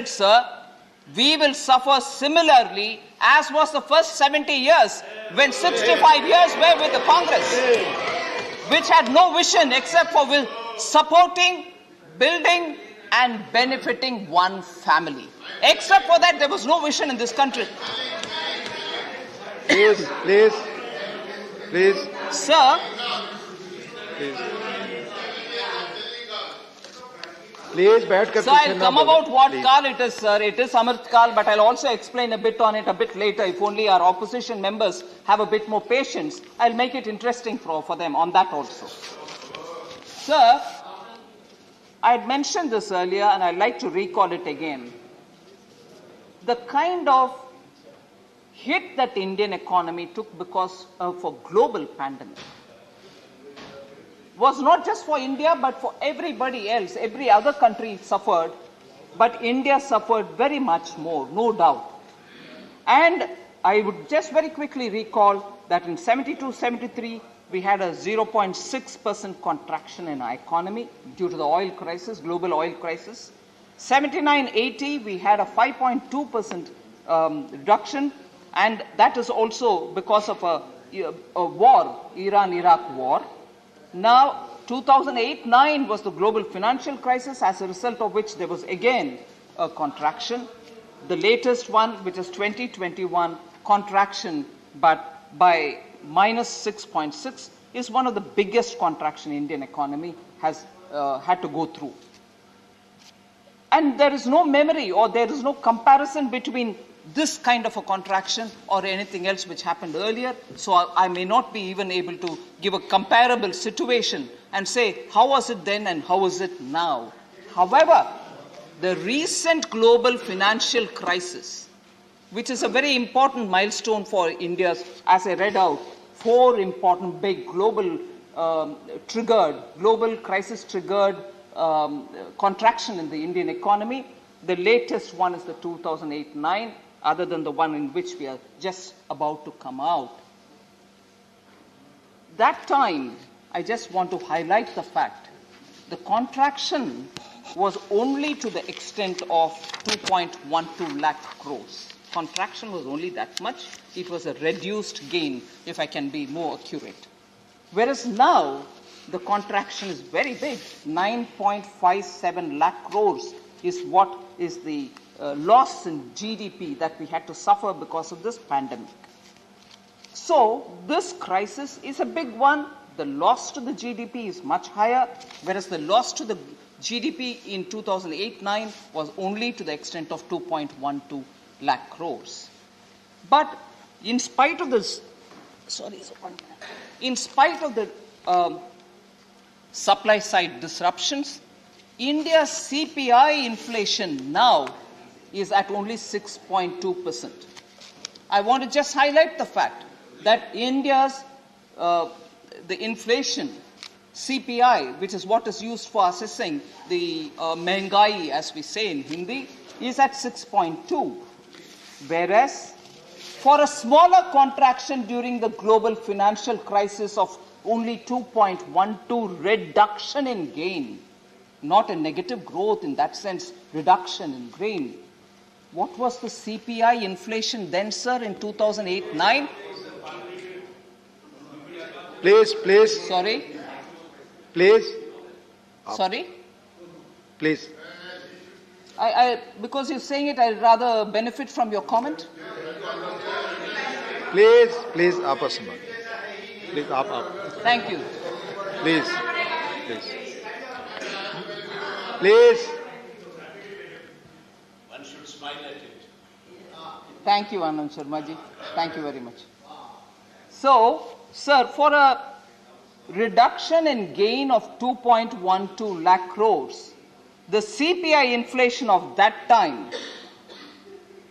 afraid, sir, we will suffer similarly as was the first 70 years when 65 years were with the Congress, which had no vision except for supporting, building and benefiting one family. Except for that, there was no vision in this country. Please. Sir, Please, so I'll come about what Kal it is, sir. It is Amrit Kal, but I'll also explain a bit on it a bit later. If only our opposition members have a bit more patience, I'll make it interesting for them on that also. Sir, I had mentioned this earlier and I'd like to recall it again. The kind of hit that Indian economy took because of a global pandemic was not just for India, but for everybody else. Every other country suffered, but India suffered very much more, no doubt. And I would just very quickly recall that in 72-73, we had a 0.6% contraction in our economy due to the oil crisis, global oil crisis. 79-80, we had a 5.2% reduction, and that is also because of a war, Iran-Iraq war. Now, 2008-9 was the global financial crisis, as a result of which there was again a contraction. The latest one, which is 2021, contraction, but by minus 6.6, is one of the biggest contraction Indian economy has had to go through. And there is no memory or there is no comparison between this kind of a contraction or anything else which happened earlier. So I may not be even able to give a comparable situation and say, how was it then and how is it now? However, the recent global financial crisis, which is a very important milestone for India, as I read out, 4 important big global crisis triggered contraction in the Indian economy. The latest one is the 2008-9, other than the one in which we are just about to come out. That time, I just want to highlight the fact, the contraction was only to the extent of 2.12 lakh crores. Contraction was only that much. It was a reduced gain, if I can be more accurate. Whereas now, the contraction is very big. 9.57 lakh crores is what is the loss in GDP that we had to suffer because of this pandemic. So this crisis is a big one. The loss to the GDP is much higher, whereas the loss to the GDP in 2008-9 was only to the extent of 2.12 lakh crores. But in spite of this, in spite of the supply side disruptions, India's CPI inflation now is at only 6.2%. I want to just highlight the fact that India's the inflation CPI, which is what is used for assessing the Mehengai, as we say in Hindi, is at 6.2, whereas for a smaller contraction during the global financial crisis of only 2.12 reduction in gain, not a negative growth in that sense, reduction in gain. What was the CPI inflation then, sir, in 2008-9? Please. Sorry? Please. Sorry? Please. Because you're saying it, I'd rather benefit from your comment. Please, up, Asma. Please, up. Thank you. Please. One should smile at it. Thank you, Anand Sharma ji. Thank you very much. So, sir, for a reduction in gain of 2.12 lakh crores, the CPI inflation of that time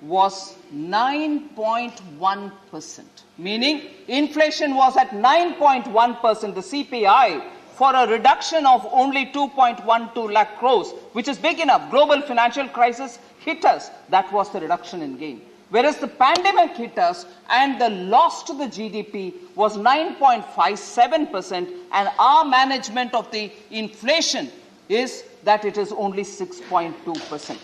was 9.1%, meaning inflation was at 9.1%, the CPI, for a reduction of only 2.12 lakh crores, which is big enough. Global financial crisis hit us. That was the reduction in gain. Whereas the pandemic hit us and the loss to the GDP was 9.57%, and our management of the inflation is that it is only 6.2%.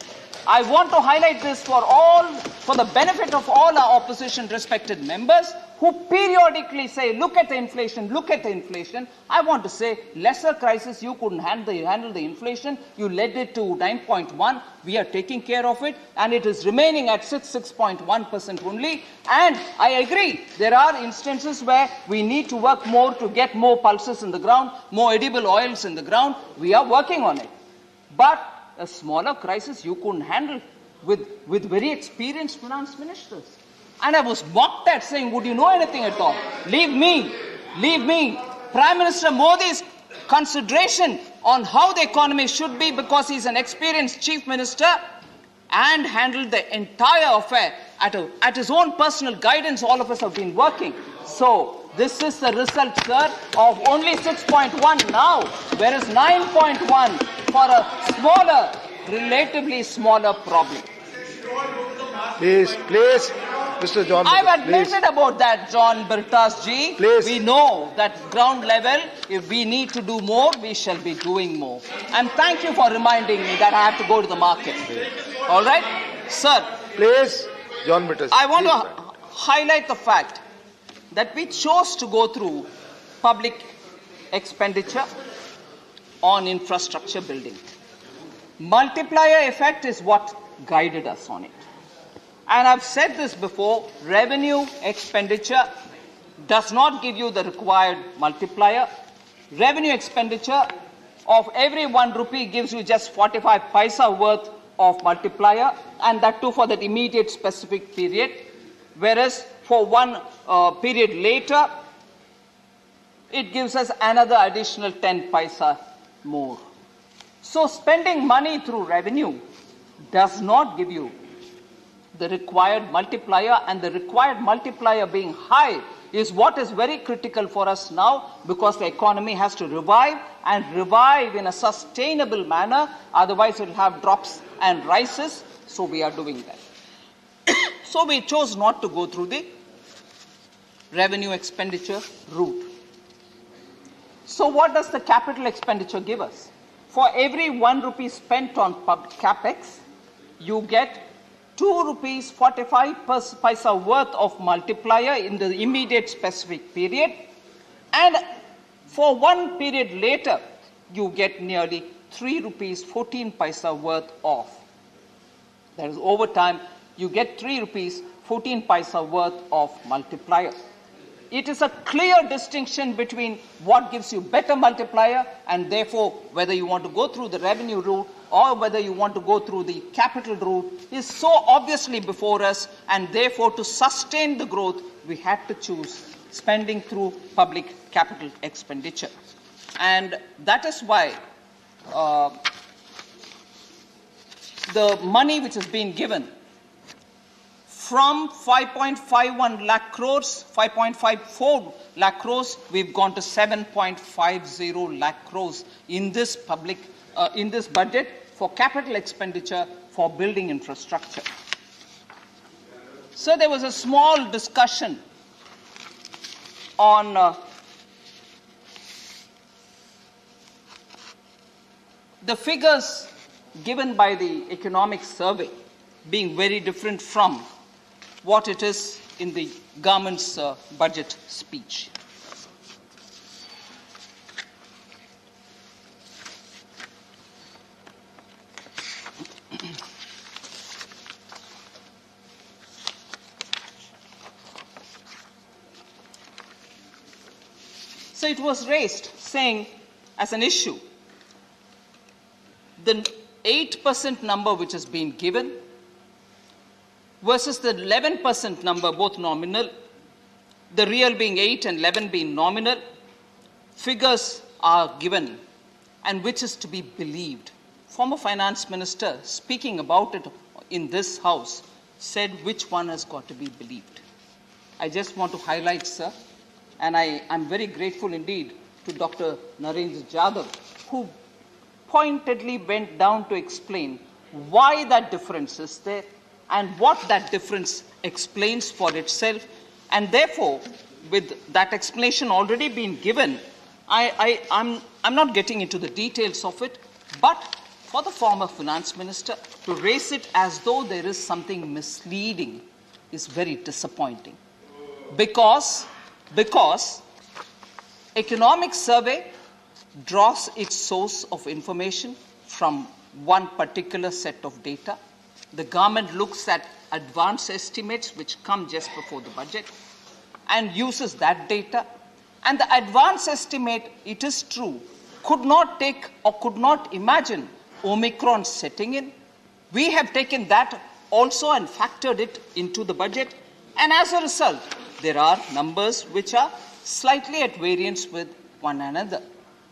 I want to highlight this for the benefit of all our opposition respected members who periodically say, look at the inflation, look at the inflation. I want to say, lesser crisis, you couldn't handle the inflation. You led it to 9.1. We are taking care of it, and it is remaining at 6.1% only. And I agree, there are instances where we need to work more to get more pulses in the ground, more edible oils in the ground. We are working on it. But a smaller crisis you couldn't handle with very experienced finance ministers. And I was mocked at, saying, would you know anything at all? Leave me. Prime Minister Modi's consideration on how the economy should be, because he's an experienced chief minister and handled the entire affair at his own personal guidance. All of us have been working. So this is the result, sir, of only 6.1 now, whereas 9.1 for a smaller, relatively smaller problem. Please, Mr. John. I've admitted about that, John Bertas ji. Please. We know that ground level, if we need to do more, we shall be doing more. And thank you for reminding me that I have to go to the market. All right? Sir. Please, John Bertas. I want to highlight the fact that we chose to go through public expenditure on infrastructure building. Multiplier effect is what guided us on it. And I've said this before, revenue expenditure does not give you the required multiplier. Revenue expenditure of every 1 rupee gives you just 45 paisa worth of multiplier, and that too for that immediate specific period. Whereas for one period later, it gives us another additional 10 paisa more. So spending money through revenue does not give you the required multiplier, and the required multiplier being high is what is very critical for us now, because the economy has to revive and revive in a sustainable manner. Otherwise, it will have drops and rises. So we are doing that. So we chose not to go through the revenue expenditure route. So what does the capital expenditure give us? For every 1 rupee spent on capex, you get 2 rupees 45 paisa worth of multiplier in the immediate specific period, and for 1 period later, you get nearly 3 rupees 14 paisa worth of. That is, over time, you get 3 rupees 14 paisa worth of multiplier. It is a clear distinction between what gives you better multiplier, and therefore whether you want to go through the revenue route or whether you want to go through the capital route is so obviously before us, and therefore to sustain the growth we had to choose spending through public capital expenditure. And that is why the money which has been given from 5.51 lakh crores, 5.54 lakh crores, we've gone to 7.50 lakh crores in this budget for capital expenditure for building infrastructure. So there was a small discussion on the figures given by the economic survey being very different from what it is in the government's budget speech. So it was raised, saying as an issue, the 8% number which has been given versus the 11% number, both nominal, the real being 8 and 11 being nominal, figures are given, and which is to be believed. Former finance minister, speaking about it in this house, said which one has got to be believed. I just want to highlight, sir, and I'm very grateful indeed to Dr. Narendra Jadhav, who pointedly went down to explain why that difference is there and what that difference explains for itself. And therefore, with that explanation already being given, I'm not getting into the details of it, but for the former finance minister to raise it as though there is something misleading is very disappointing. Because economic survey draws its source of information from one particular set of data. The government looks at advance estimates which come just before the budget and uses that data. And the advance estimate, it is true, could not take or could not imagine Omicron setting in. We have taken that also and factored it into the budget. And as a result, there are numbers which are slightly at variance with one another.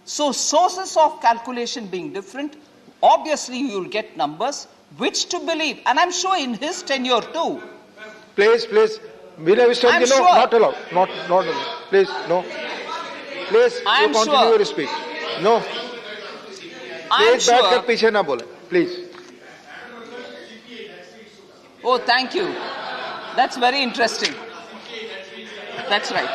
So sources of calculation being different, obviously you will get numbers which to believe. And I'm sure in his tenure too. Please. Vinay Vishwaji, no, not allowed. Not allowed. Please, no. Please, you continue your speech. No. Please, बैठकर पीछे ना बोले. Please. Oh, thank you. That's very interesting. That's right.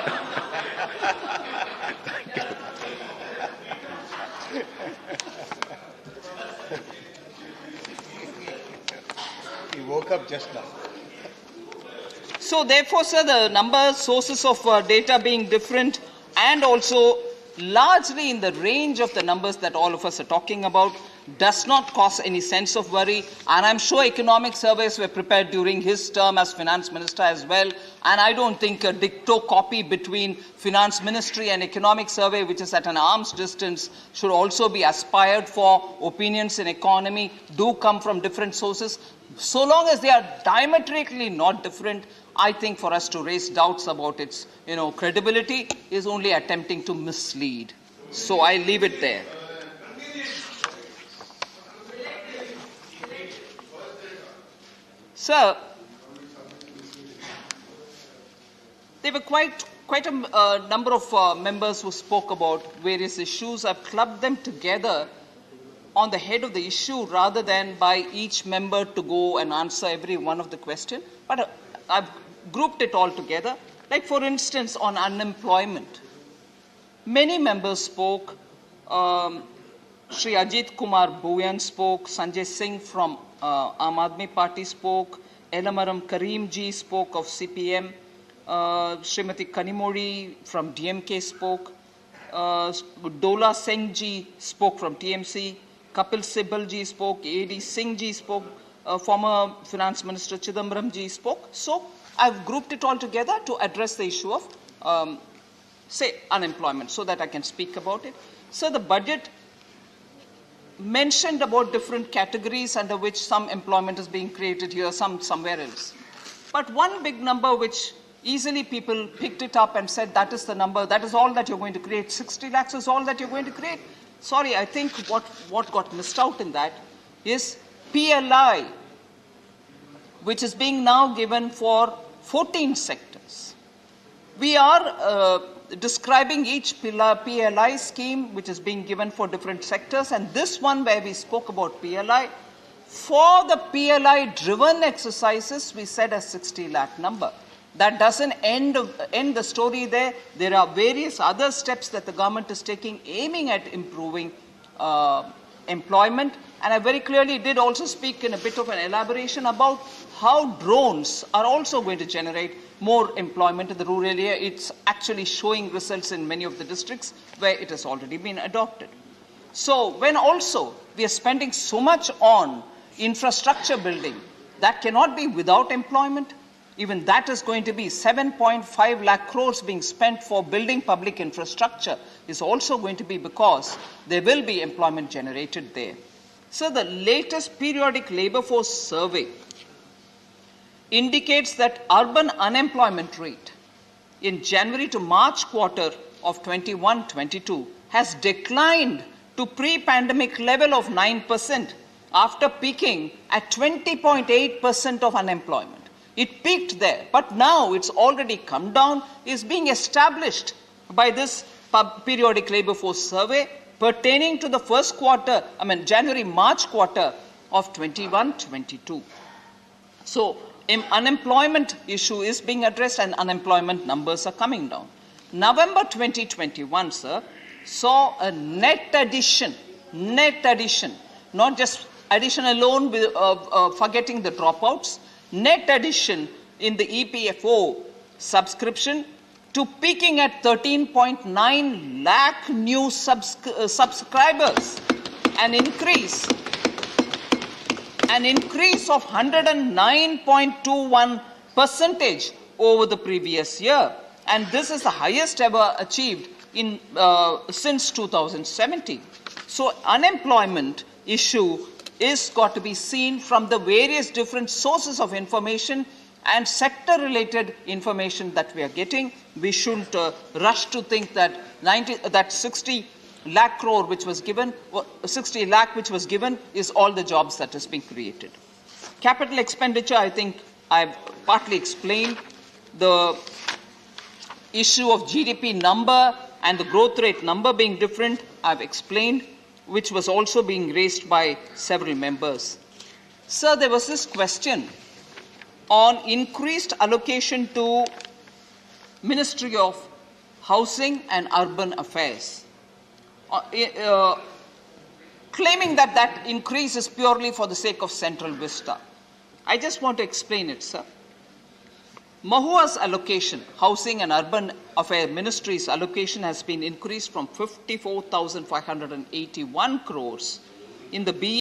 He woke up just now. So therefore, sir, the numbers, sources of data being different and also largely in the range of the numbers that all of us are talking about does not cause any sense of worry. And I'm sure economic surveys were prepared during his term as finance minister as well. And I don't think a dicto copy between finance ministry and economic survey, which is at an arm's distance, should also be aspired for. Opinions in economy do come from different sources. So long as they are diametrically not different, I think for us to raise doubts about its, credibility is only attempting to mislead. So I leave it there. Sir, there were quite a number of members who spoke about various issues. I've clubbed them together on the head of the issue rather than by each member to go and answer every one of the questions. But I've grouped it all together. Like, for instance, on unemployment. Many members spoke. Shri Ajit Kumar Bhuyan spoke. Sanjay Singh from Aam Aadmi Party spoke. Elamaram Karim ji spoke of CPM. Srimati Kanimori from DMK spoke. Dola Singh ji spoke from TMC. Kapil Sibal ji spoke. A.D. Singh ji spoke. Former Finance Minister Chidambaram ji spoke. So I've grouped it all together to address the issue of, unemployment, so that I can speak about it. So the budget mentioned about different categories under which some employment is being created here, some somewhere else. But one big number which easily people picked it up and said that is the number, that is all that you're going to create. 60 lakhs is all that you're going to create. Sorry, I think what got missed out in that is PLI, which is being now given for 14 sectors. We are describing each PLI scheme which is being given for different sectors, and this one where we spoke about PLI, for the PLI driven exercises we said a 60 lakh number. That doesn't end the story there. There are various other steps that the government is taking aiming at improving employment. And I very clearly did also speak in a bit of an elaboration about how drones are also going to generate more employment in the rural area. It's actually showing results in many of the districts where it has already been adopted. So when also we are spending so much on infrastructure building, that cannot be without employment. Even that is going to be 7.5 lakh crores being spent for building public infrastructure is also going to be because there will be employment generated there. So the latest periodic labor force survey indicates that urban unemployment rate in January to March quarter of 21-22 has declined to pre-pandemic level of 9% after peaking at 20.8% of unemployment. It peaked there, but now it's already come down, is being established by this periodic labor force survey pertaining to the first quarter, January-March quarter of 21-22. So, unemployment issue is being addressed and unemployment numbers are coming down. November 2021, sir, saw a net addition, not just addition alone, forgetting the dropouts, net addition in the EPFO subscription to peaking at 13.9 lakh new subscribers, an increase of 109.21% over the previous year. And this is the highest ever achieved in since 2017. So unemployment issue is got to be seen from the various different sources of information and sector-related information that we are getting. We shouldn't rush to think that 60 lakh crore which was given, 60 lakh which was given is all the jobs that is being created. Capital expenditure, I think I've partly explained. The issue of GDP number and the growth rate number being different, I've explained, which was also being raised by several members. Sir, there was this question on increased allocation to Ministry of Housing and Urban Affairs, claiming that that increase is purely for the sake of Central Vista. I just want to explain it, sir. Mahua's allocation, Housing and Urban Affairs Ministry's allocation, has been increased from 54,581 crores in the